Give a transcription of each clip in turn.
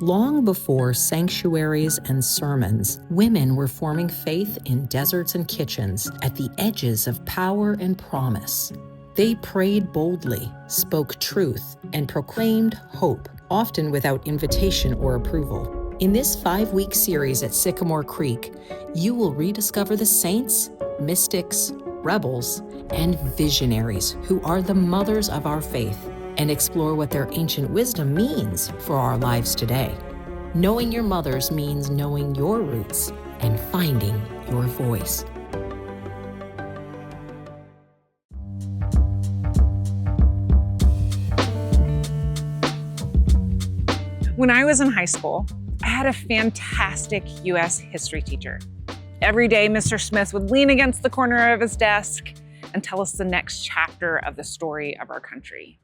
Long before sanctuaries and sermons, women were forming faith in deserts and kitchens at the edges of power and promise. They prayed boldly, spoke truth, and proclaimed hope, often without invitation or approval. In this 5-week series at Sycamore Creek, you will rediscover the saints, mystics, rebels, and visionaries who are the mothers of our faith, and explore what their ancient wisdom means for our lives today. Knowing your mothers means knowing your roots and finding your voice. When I was in high school, I had a fantastic U.S. history teacher. Every day, Mr. Smith would lean against the corner of his desk and tell us the next chapter of the story of our country.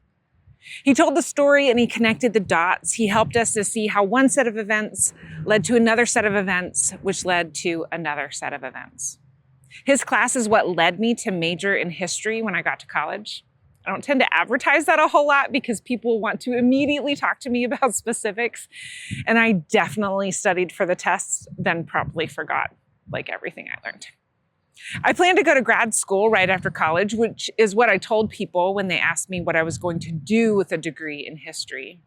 He told the story and he connected the dots. He helped us to see how one set of events led to another set of events, which led to another set of events. His class is what led me to major in history when I got to college. I don't tend to advertise that a whole lot because people want to immediately talk to me about specifics. And I definitely studied for the tests, then promptly forgot, like everything I learned. I planned to go to grad school right after college, which is what I told people when they asked me what I was going to do with a degree in history.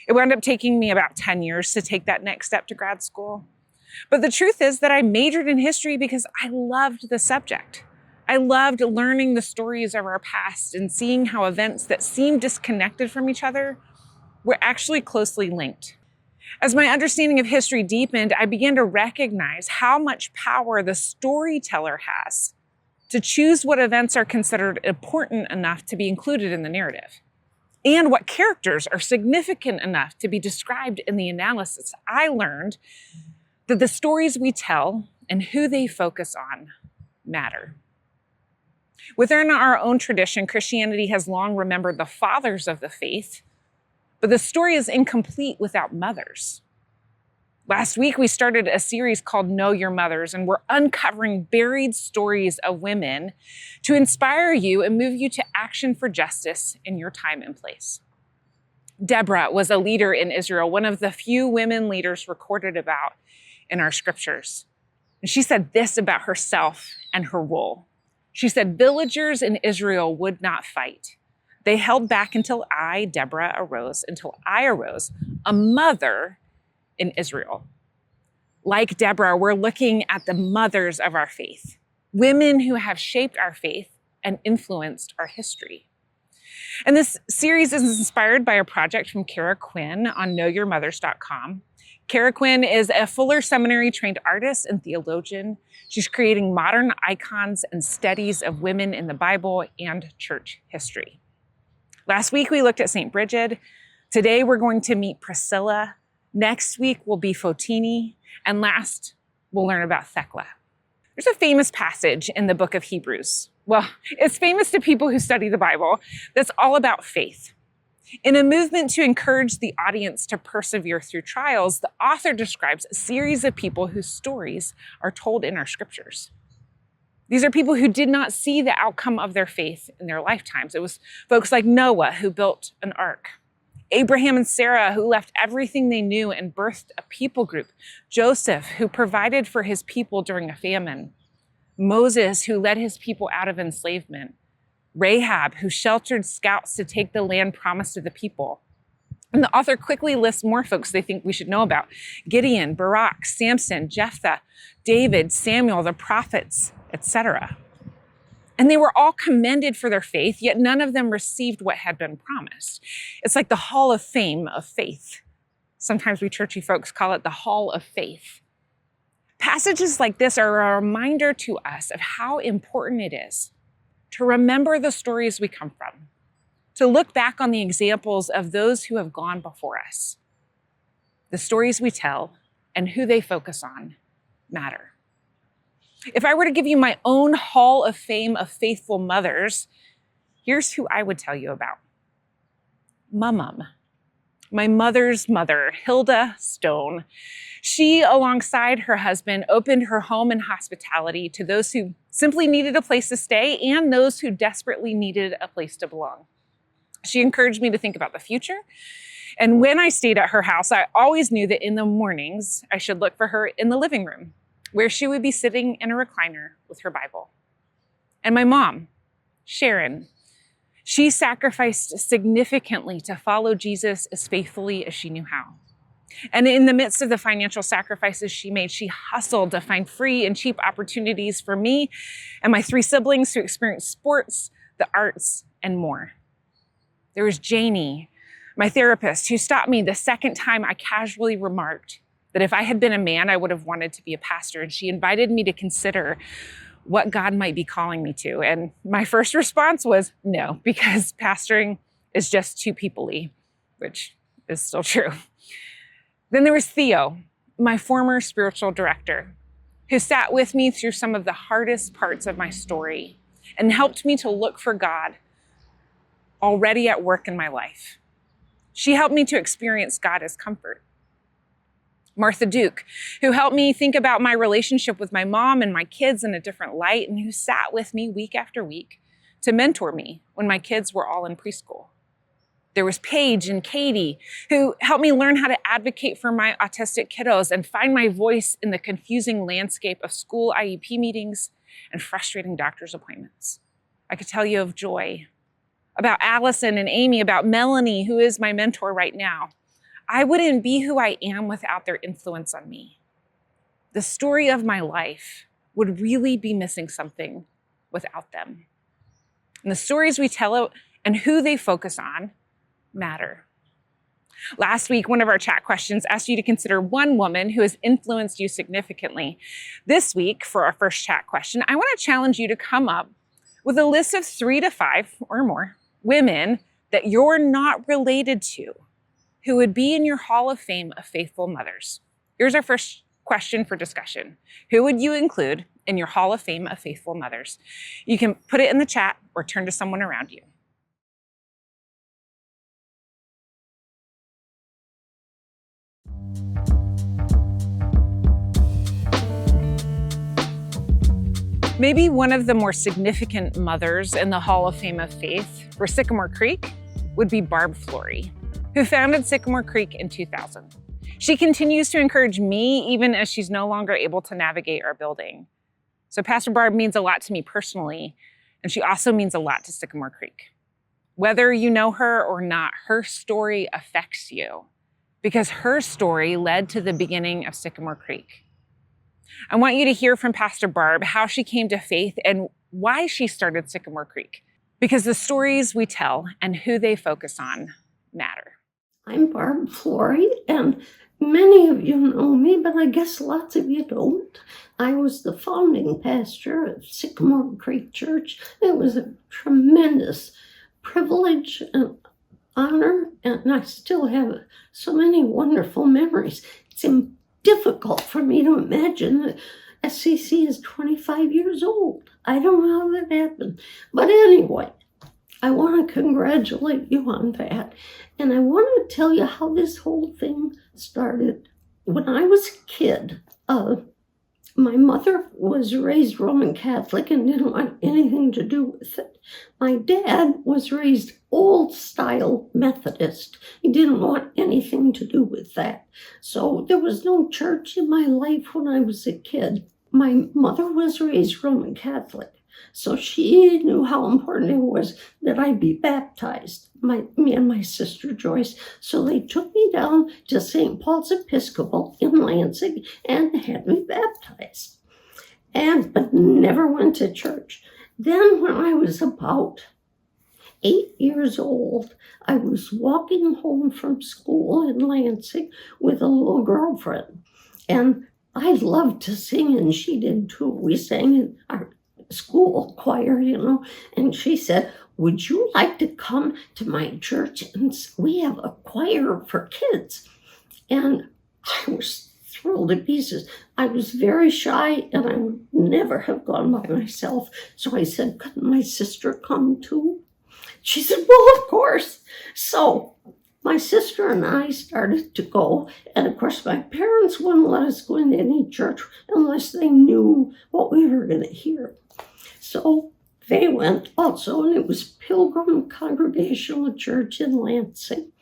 It wound up taking me about 10 years to take that next step to grad school. But the truth is that I majored in history because I loved the subject. I loved learning the stories of our past and seeing how events that seemed disconnected from each other were actually closely linked. As my understanding of history deepened, I began to recognize how much power the storyteller has to choose what events are considered important enough to be included in the narrative, and what characters are significant enough to be described in the analysis. I learned that the stories we tell and who they focus on matter. Within our own tradition, Christianity has long remembered the fathers of the faith, but the story is incomplete without mothers. Last week, we started a series called Know Your Mothers, and we're uncovering buried stories of women to inspire you and move you to action for justice in your time and place. Deborah was a leader in Israel, one of the few women leaders recorded about in our scriptures. And she said this about herself and her role. She said, "Villagers in Israel would not fight. They held back until I, Deborah, arose, a mother in Israel." Like Deborah, we're looking at the mothers of our faith, women who have shaped our faith and influenced our history. And this series is inspired by a project from Kara Quinn on knowyourmothers.com. Kara Quinn is a Fuller Seminary trained artist and theologian. She's creating modern icons and studies of women in the Bible and church history. Last week, we looked at St. Brigid. Today, we're going to meet Priscilla. Next week will be Photini. And last, we'll learn about Thecla. There's a famous passage in the book of Hebrews. Well, it's famous to people who study the Bible. That's all about faith. In a movement to encourage the audience to persevere through trials, the author describes a series of people whose stories are told in our scriptures. These are people who did not see the outcome of their faith in their lifetimes. It was folks like Noah, who built an ark, Abraham and Sarah, who left everything they knew and birthed a people group, Joseph, who provided for his people during a famine, Moses, who led his people out of enslavement, Rahab, who sheltered scouts to take the land promised to the people. And the author quickly lists more folks they think we should know about: Gideon, Barak, Samson, Jephthah, David, Samuel, the prophets, etc. And they were all commended for their faith, yet none of them received what had been promised. It's like the Hall of Fame of faith. Sometimes we churchy folks call it the Hall of Faith. Passages like this are a reminder to us of how important it is to remember the stories we come from, to look back on the examples of those who have gone before us. The stories we tell and who they focus on matter. If I were to give you my own Hall of Fame of faithful mothers, here's who I would tell you about. Mum. My mother's mother, Hilda Stone. She, alongside her husband, opened her home and hospitality to those who simply needed a place to stay and those who desperately needed a place to belong. She encouraged me to think about the future And when I stayed at her house, I always knew that in the mornings, I should look for her in the living room, where she would be sitting in a recliner with her Bible. And my mom, Sharon, she sacrificed significantly to follow Jesus as faithfully as she knew how. And in the midst of the financial sacrifices she made, she hustled to find free and cheap opportunities for me and my 3 siblings to experience sports, the arts, and more. There was Janie, my therapist, who stopped me the second time I casually remarked that if I had been a man, I would have wanted to be a pastor. And she invited me to consider what God might be calling me to. And my first response was no, because pastoring is just too people-y, which is still true. Then there was Theo, my former spiritual director, who sat with me through some of the hardest parts of my story and helped me to look for God already at work in my life. She helped me to experience God as comfort. Martha Duke, who helped me think about my relationship with my mom and my kids in a different light, and who sat with me week after week to mentor me when my kids were all in preschool. There was Paige and Katie, who helped me learn how to advocate for my autistic kiddos and find my voice in the confusing landscape of school IEP meetings and frustrating doctor's appointments. I could tell you of Joy, about Allison and Amy, about Melanie, who is my mentor right now. I wouldn't be who I am without their influence on me. The story of my life would really be missing something without them. And the stories we tell and who they focus on matter. Last week, one of our chat questions asked you to consider one woman who has influenced you significantly. This week, for our first chat question, I want to challenge you to come up with a list of 3 to 5 or more women that you're not related to who would be in your Hall of Fame of faithful mothers. Here's our first question for discussion. Who would you include in your Hall of Fame of faithful mothers? You can put it in the chat or turn to someone around you. Maybe one of the more significant mothers in the Hall of Fame of Faith for Sycamore Creek would be Barb Flory, who founded Sycamore Creek in 2000. She continues to encourage me even as she's no longer able to navigate our building. So Pastor Barb means a lot to me personally, and she also means a lot to Sycamore Creek. Whether you know her or not, her story affects you because her story led to the beginning of Sycamore Creek. I want you to hear from Pastor Barb how she came to faith and why she started Sycamore Creek, because the stories we tell and who they focus on matter. I'm Barb Flory, and many of you know me, but I guess lots of you don't. I was the founding pastor of Sycamore Creek Church. It was a tremendous privilege and honor, and I still have so many wonderful memories. It's difficult for me to imagine that SCC is 25 years old. I don't know how that happened. But anyway, I want to congratulate you on that. And I want to tell you how this whole thing started. When I was a kid, my mother was raised Roman Catholic and didn't want anything to do with it. My dad was raised old-style Methodist. He didn't want anything to do with that. So there was no church in my life when I was a kid. My mother was raised Roman Catholic, so she knew how important it was that I be baptized, me and my sister Joyce. So they took me down to St. Paul's Episcopal in Lansing and had me baptized, but never went to church. Then when I was about 8 years old, I was walking home from school in Lansing with a little girlfriend, and I loved to sing, and she did too. We sang in our school choir, and she said, "Would you like to come to my church? And we have a choir for kids." And I was thrilled to pieces. I was very shy, and I would never have gone by myself. So I said, "Couldn't my sister come too?" She said, "Well, of course." So my sister and I started to go, and of course my parents wouldn't let us go into any church unless they knew what we were going to hear. So they went also, and it was Pilgrim Congregational Church in Lansing.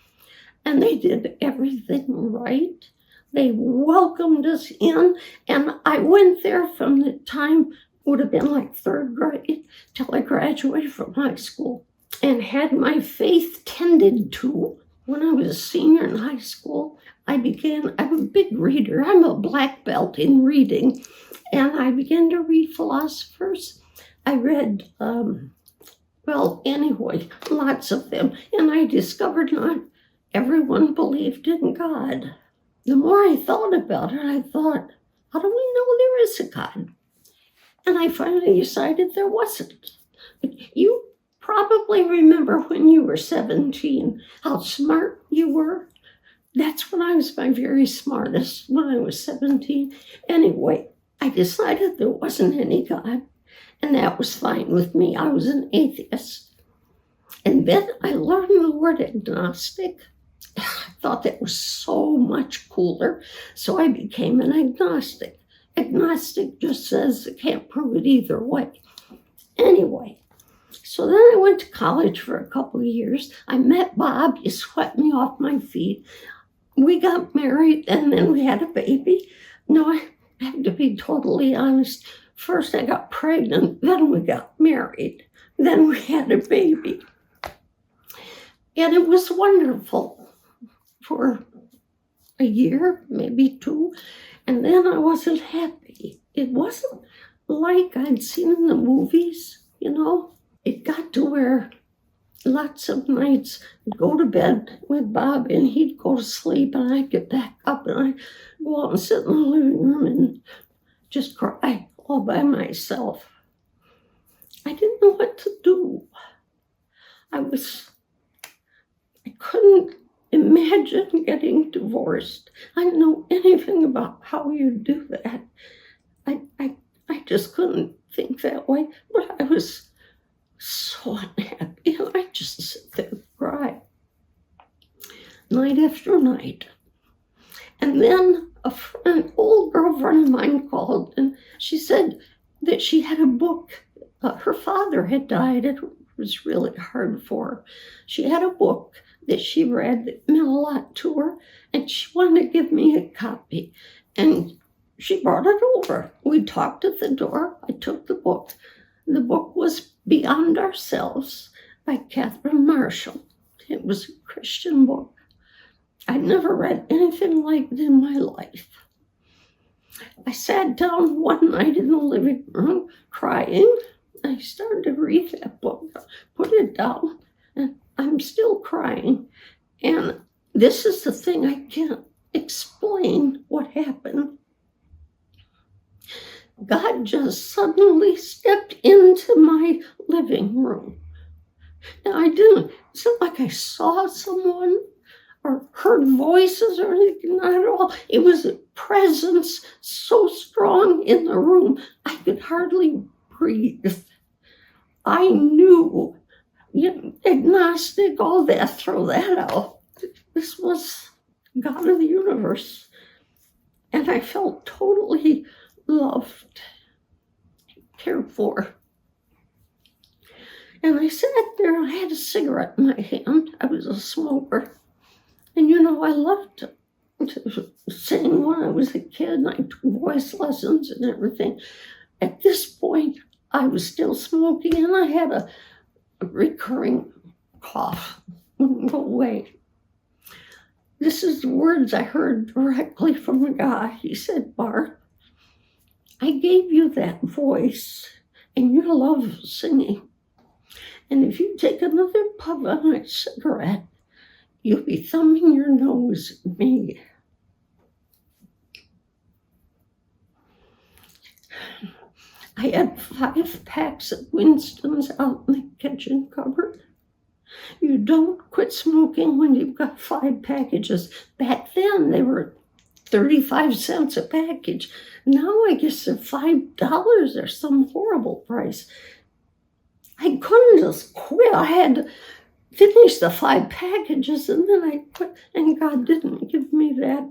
and they did everything right. They welcomed us in, and I went there from the time, would have been like third grade, till I graduated from high school, and had my faith tended to. When I was a senior in high school, I'm a big reader. I'm a black belt in reading, and I began to read philosophers. I read, lots of them, and I discovered not everyone believed in God. The more I thought about it, I thought, how do we know there is a God? And I finally decided there wasn't. You probably remember when you were 17, how smart you were. That's when I was my very smartest, when I was 17. Anyway, I decided there wasn't any God, and that was fine with me. I was an atheist. And then I learned the word agnostic. I thought that was so much cooler, so I became an agnostic. Agnostic just says it can't prove it either way. Anyway, so then I went to college for a couple of years. I met Bob. He swept me off my feet. We got married, and then we had a baby. No, I have to be totally honest. First I got pregnant, then we got married, then we had a baby. And it was wonderful for a year, maybe two, and then I wasn't happy. It wasn't like I'd seen in the movies, It got to where lots of nights I'd go to bed with Bob and he'd go to sleep and I'd get back up and I'd go out and sit in the living room and just cry all by myself. I didn't know what to do. I couldn't imagine getting divorced. I didn't know anything about how you do that. I just couldn't think that way, but I was so unhappy. I just sit there and cry night after night. And then an old girlfriend of mine called, and she said that she had a book. Her father had died. It was really hard for her. She had a book that she read that meant a lot to her, and she wanted to give me a copy. And she brought it over. We talked at the door. I took the book. The book was Beyond Ourselves by Catherine Marshall. It was a Christian book. I'd never read anything like it in my life. I sat down one night in the living room crying. I started to read that book, put it down, and I'm still crying. And this is the thing, I can't explain what happened. God just suddenly stepped into my living room. Now, it's not like I saw someone or heard voices or anything, not at all. It was a presence so strong in the room, I could hardly breathe. I knew, agnostic, all that, throw that out. This was God of the universe. And I felt totally loved, cared for. And I sat there and I had a cigarette in my hand. I was a smoker. And I loved to sing when I was a kid, and I took voice lessons and everything. At this point, I was still smoking, and I had a recurring cough. Wouldn't go away. This is the words I heard directly from a guy. He said, "Bart, I gave you that voice, and you love singing. And if you take another puff on my cigarette, you'll be thumbing your nose at me." I had 5 packs of Winston's out in the kitchen cupboard. You don't quit smoking when you've got 5 packages. Back then, they were 35 cents a package. Now I guess they're $5 or some horrible price. I couldn't just quit. I had to finish the 5 packages and then I quit. And God didn't give me that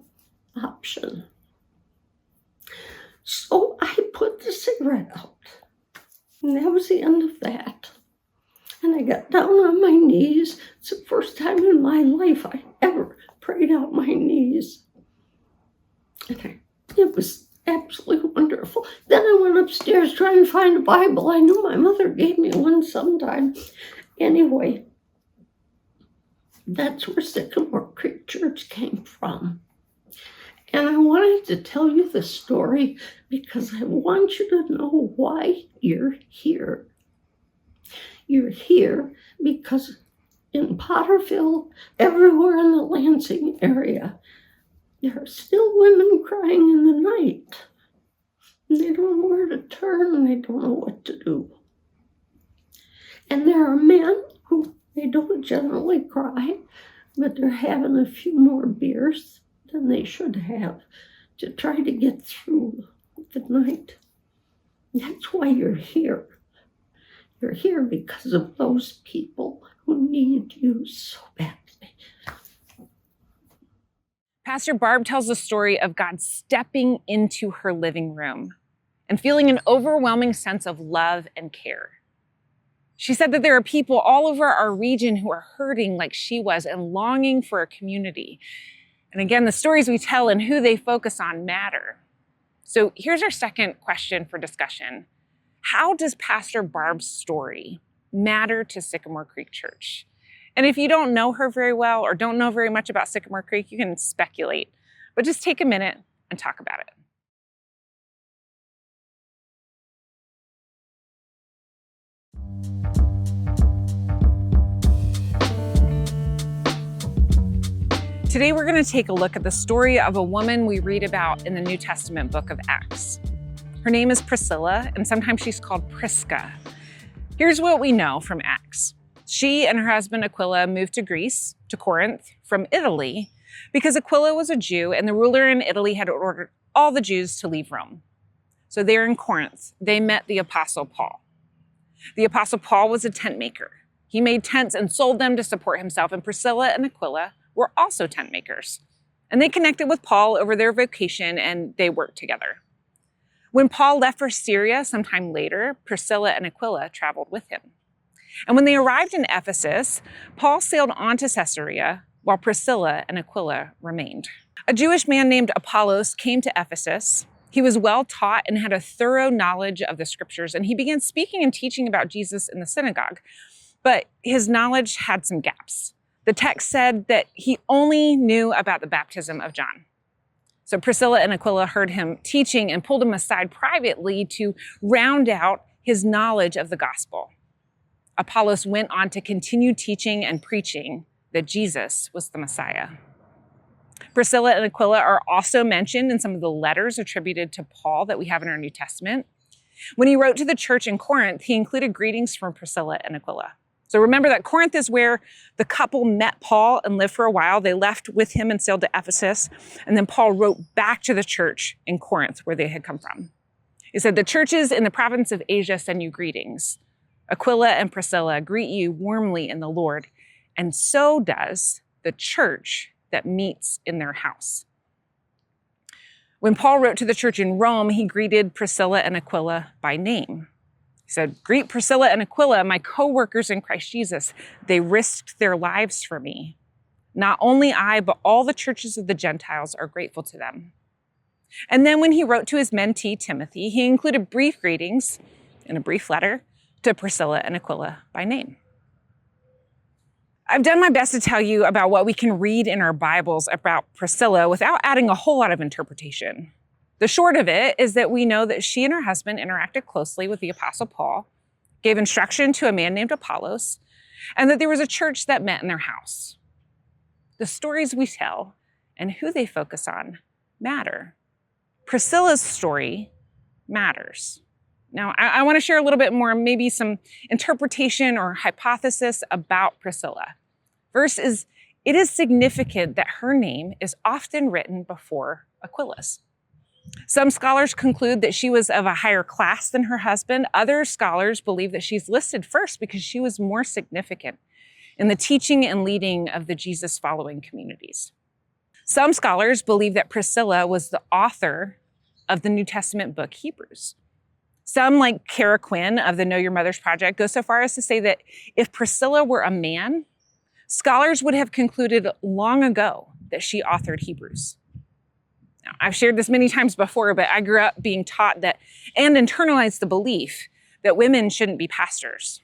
option. So I put the cigarette out. And that was the end of that. And I got down on my knees. It's the first time in my life I ever prayed on my knees. And it was absolutely wonderful. Then I went upstairs trying to find a Bible. I knew my mother gave me one sometime. Anyway, that's where Sycamore Creek Church came from. And I wanted to tell you the story because I want you to know why you're here. You're here because in Potterville, everywhere in the Lansing area, there are still women crying in the night. And they don't know where to turn and they don't know what to do. And there are men who, they don't generally cry, but they're having a few more beers than they should have to try to get through the night. That's why you're here. You're here because of those people who need you so badly. Pastor Barb tells the story of God stepping into her living room and feeling an overwhelming sense of love and care. She said that there are people all over our region who are hurting like she was and longing for a community. And again, the stories we tell and who they focus on matter. So here's our second question for discussion. How does Pastor Barb's story matter to Sycamore Creek Church? And if you don't know her very well or don't know very much about Sycamore Creek, you can speculate, but just take a minute and talk about it. Today, we're going to take a look at the story of a woman we read about in the New Testament book of Acts. Her name is Priscilla, and sometimes she's called Prisca. Here's what we know from Acts. She and her husband Aquila moved to Greece, to Corinth, from Italy, because Aquila was a Jew and the ruler in Italy had ordered all the Jews to leave Rome. So there in Corinth, they met the Apostle Paul. The Apostle Paul was a tent maker. He made tents and sold them to support himself, and Priscilla and Aquila were also tent makers. And they connected with Paul over their vocation and they worked together. When Paul left for Syria sometime later, Priscilla and Aquila traveled with him. And when they arrived in Ephesus, Paul sailed on to Caesarea while Priscilla and Aquila remained. A Jewish man named Apollos came to Ephesus. He was well taught and had a thorough knowledge of the scriptures, and he began speaking and teaching about Jesus in the synagogue. But his knowledge had some gaps. The text said that he only knew about the baptism of John. So Priscilla and Aquila heard him teaching and pulled him aside privately to round out his knowledge of the gospel. Apollos went on to continue teaching and preaching that Jesus was the Messiah. Priscilla and Aquila are also mentioned in some of the letters attributed to Paul that we have in our New Testament. When he wrote to the church in Corinth, he included greetings from Priscilla and Aquila. So remember that Corinth is where the couple met Paul and lived for a while. They left with him and sailed to Ephesus. And then Paul wrote back to the church in Corinth where they had come from. He said, "The churches in the province of Asia send you greetings. Aquila and Priscilla greet you warmly in the Lord, and so does the church that meets in their house." When Paul wrote to the church in Rome, he greeted Priscilla and Aquila by name. He said, "Greet Priscilla and Aquila, my co-workers in Christ Jesus. They risked their lives for me. Not only I, but all the churches of the Gentiles are grateful to them." And then when he wrote to his mentee, Timothy, he included brief greetings in a brief letter to Priscilla and Aquila by name. I've done my best to tell you about what we can read in our Bibles about Priscilla without adding a whole lot of interpretation. The short of it is that we know that she and her husband interacted closely with the Apostle Paul, gave instruction to a man named Apollos, and that there was a church that met in their house. The stories we tell and who they focus on matter. Priscilla's story matters. Now, I want to share a little bit more, maybe some interpretation or hypothesis about Priscilla. First is, it is significant that her name is often written before Aquila's. Some scholars conclude that she was of a higher class than her husband. Other scholars believe that she's listed first because she was more significant in the teaching and leading of the Jesus-following communities. Some scholars believe that Priscilla was the author of the New Testament book Hebrews. Some, like Kara Quinn of the Know Your Mother's Project, go so far as to say that if Priscilla were a man, scholars would have concluded long ago that she authored Hebrews. Now, I've shared this many times before, but I grew up being taught that and internalized the belief that women shouldn't be pastors.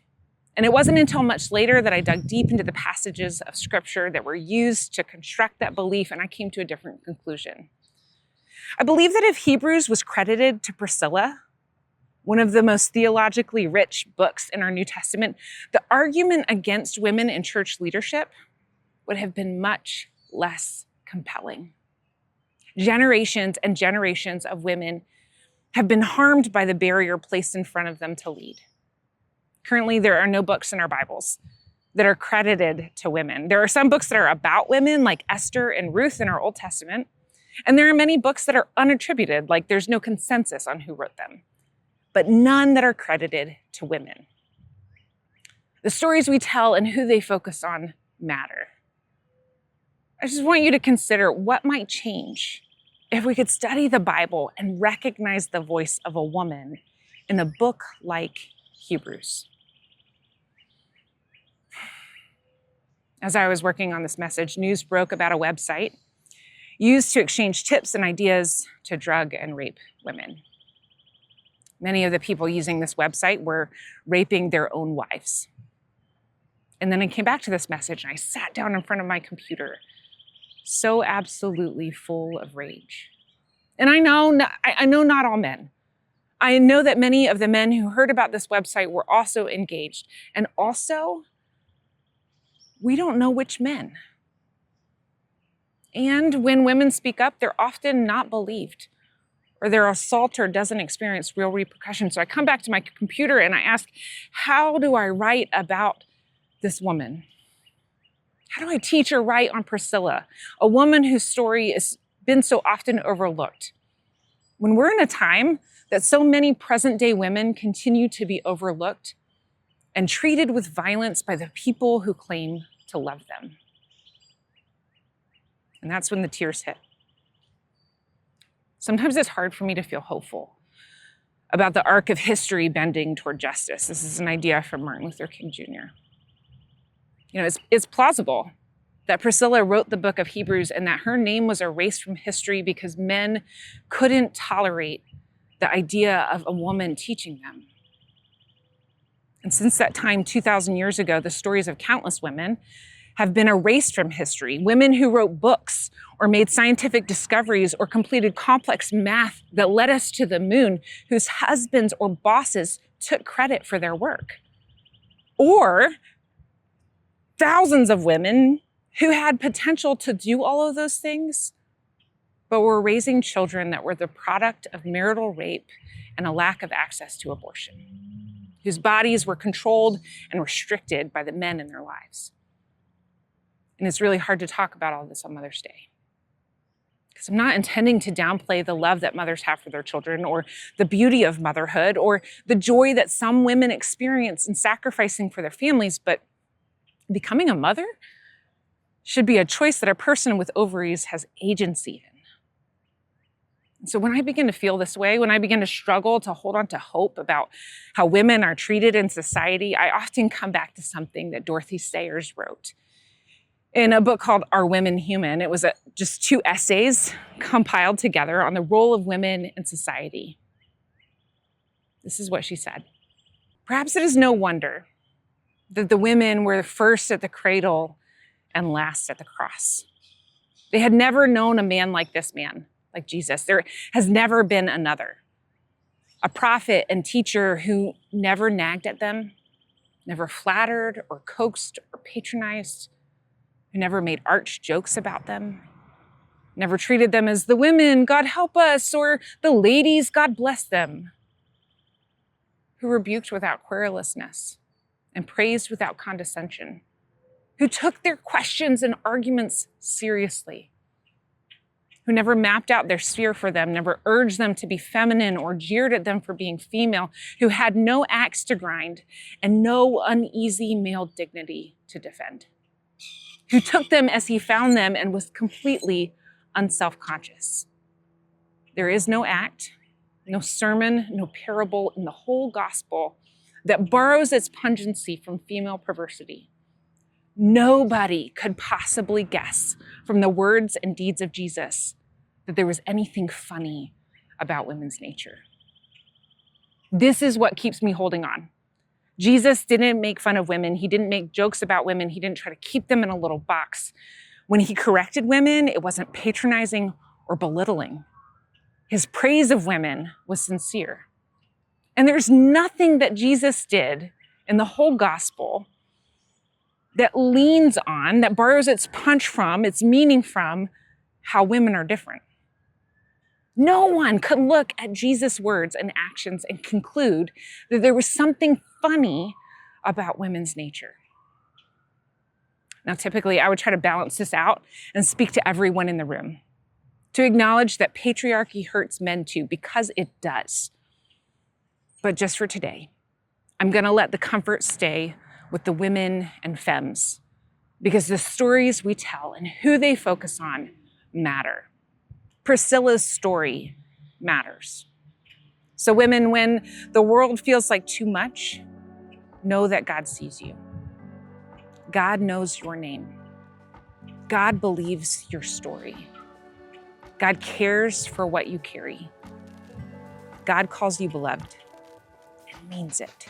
And it wasn't until much later that I dug deep into the passages of scripture that were used to construct that belief, and I came to a different conclusion. I believe that if Hebrews was credited to Priscilla, one of the most theologically rich books in our New Testament, the argument against women in church leadership would have been much less compelling. Generations and generations of women have been harmed by the barrier placed in front of them to lead. Currently, there are no books in our Bibles that are credited to women. There are some books that are about women, like Esther and Ruth in our Old Testament, and there are many books that are unattributed, like there's no consensus on who wrote them, but none that are credited to women. The stories we tell and who they focus on matter. I just want you to consider what might change if we could study the Bible and recognize the voice of a woman in a book like Hebrews. As I was working on this message, news broke about a website used to exchange tips and ideas to drug and rape women. Many of the people using this website were raping their own wives. And then I came back to this message and I sat down in front of my computer, so absolutely full of rage. And I know not all men. I know that many of the men who heard about this website were also engaged. And also, we don't know which men. And when women speak up, they're often not believed, or their assaulter doesn't experience real repercussions. So I come back to my computer and I ask, how do I write about this woman? How do I teach or write on Priscilla, a woman whose story has been so often overlooked? When we're in a time that so many present-day women continue to be overlooked and treated with violence by the people who claim to love them. And that's when the tears hit. Sometimes it's hard for me to feel hopeful about the arc of history bending toward justice. This is an idea from Martin Luther King Jr. You know, it's plausible that Priscilla wrote the book of Hebrews and that her name was erased from history because men couldn't tolerate the idea of a woman teaching them. And since that time, 2,000 years ago, the stories of countless women have been erased from history. Women who wrote books or made scientific discoveries or completed complex math that led us to the moon, whose husbands or bosses took credit for their work. Or thousands of women who had potential to do all of those things, but were raising children that were the product of marital rape and a lack of access to abortion, whose bodies were controlled and restricted by the men in their lives. And it's really hard to talk about all this on Mother's Day, because I'm not intending to downplay the love that mothers have for their children or the beauty of motherhood or the joy that some women experience in sacrificing for their families, but becoming a mother should be a choice that a person with ovaries has agency in. And so when I begin to feel this way, when I begin to struggle to hold on to hope about how women are treated in society, I often come back to something that Dorothy Sayers wrote in a book called Are Women Human? It was just 2 essays compiled together on the role of women in society. This is what she said. Perhaps it is no wonder that the women were first at the cradle and last at the cross. They had never known a man like this man, like Jesus. There has never been another. A prophet and teacher who never nagged at them, never flattered or coaxed or patronized, who never made arch jokes about them, never treated them as the women, God help us, or the ladies, God bless them, who rebuked without querulousness and praised without condescension, who took their questions and arguments seriously, who never mapped out their sphere for them, never urged them to be feminine or jeered at them for being female, who had no axe to grind and no uneasy male dignity to defend, who took them as he found them and was completely unself-conscious. There is no act, no sermon, no parable in the whole gospel that borrows its pungency from female perversity. Nobody could possibly guess from the words and deeds of Jesus that there was anything funny about women's nature. This is what keeps me holding on. Jesus didn't make fun of women. He didn't make jokes about women. He didn't try to keep them in a little box. When he corrected women, it wasn't patronizing or belittling. His praise of women was sincere. And there's nothing that Jesus did in the whole gospel that leans on, that borrows its punch from, its meaning from, how women are different. No one could look at Jesus' words and actions and conclude that there was something funny about women's nature. Now, typically, I would try to balance this out and speak to everyone in the room, to acknowledge that patriarchy hurts men too, because it does. But just for today, I'm going to let the comfort stay with the women and femmes, because the stories we tell and who they focus on matter. Priscilla's story matters. So women, when the world feels like too much, know that God sees you. God knows your name. God believes your story. God cares for what you carry. God calls you beloved and means it.